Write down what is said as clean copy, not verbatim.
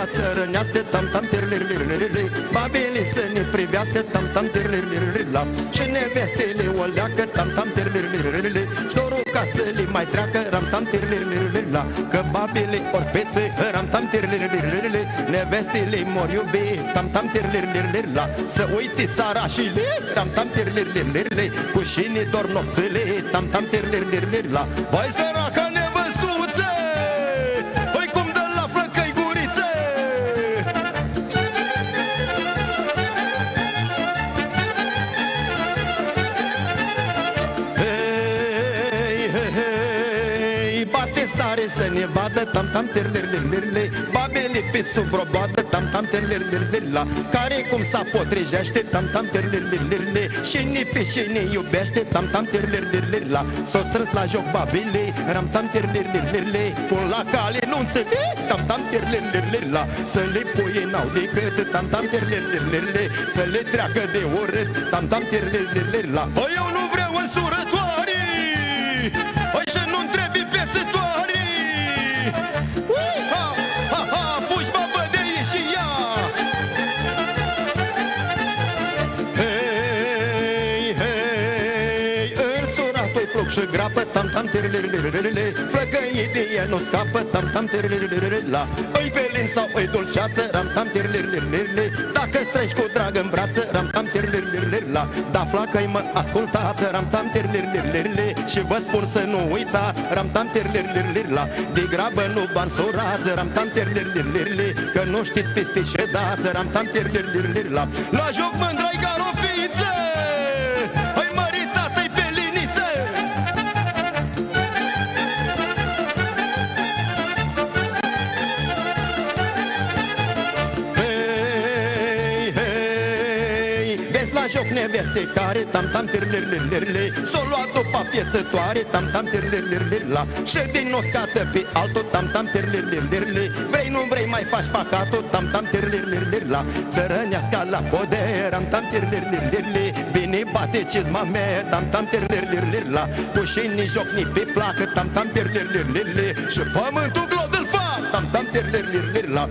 la țărănească, tam-tam tirlirlirlirli, babele să ne privească, tam-tam tirlirlirlila, și nevestele o leacă, tam-tam tirlirlirlirli, și dorul ca să le mai treacă, ram-tam tirlirlirlila, că babele orbețe, ram-tam tirlirlirlirli, nevestele mor iubi, tam-tam tirlirlirlirla, să uite sarașile, ram-tam tirlirlirlirli, cu șine dorm nopțile, tam-tam tirlirlirlirla, vai săraca nevăzuță, oi cum dă la flăcăi gurițe. Hei, hei, hei, bate stare să ne vadă, tam-tam tirlirlirlirli, babele pe sub vreo boadă, tam-tam tirlirlirlirla, care cum s-a potrejește, tam-tam tirlirlirlirli, și ne pe și ne iubește, tam-tam tirlirlirlirla, s-o strâns la joc babele, ram-tam tirlirlirlirli, pun la cale nu înțeleg, tam-tam tirlirlirlirla, să le pui n-au decât, tam-tam tirlirlirlirli, să le treacă de urât, tam-tam tirlirlirlirla. Eu nu vreau însurătoare, și nu-mi trebuie piețătoare. Ha, ha, ha, fugi babă de aici și ia. Hei, hei, însurat-o-i ploc și grapă, tam-tam tirlirlirlirli, flăcăii de el nu scapă, tam-tam tirlirlirlirla, îi velin sau îi dulceață, ram-tam tirlirlirlirli, dacă strângi cu drag în brață, ram-tam tirlirlirlirla, da flacăi mă ascultați, ram-tam tirlirlirlirli, și vă spun să nu uitați, ram-tam tirlirlirlirla, de grabă nu bani surați, ram-tam tirlirlirlirli, că nu știți peste ce dați, ram-tam tirlirlirlirla, la joc mândrai garofiță, hai măritată-i pe liniță. Hei, hei, vezi la joc neveste care, tam-tam tirlirlirlirli, s-o luat după piețătoare, tam-tam tirlirlirlirla, și din notată pe altul, tam-tam tirlirlirlirli, vrei nu vrei mai faci pacatul, tam-tam tirlirlirlirla, țărăneasca la pode, ram-tam tirlirlirlirli, bine bate cizma mea, tam-tam tirlirlirlirla, cu și nici joc ni pe placă, tam-tam tirlirlirlirli, și pământul glod îl fac, tam-tam tirlirlirlirla,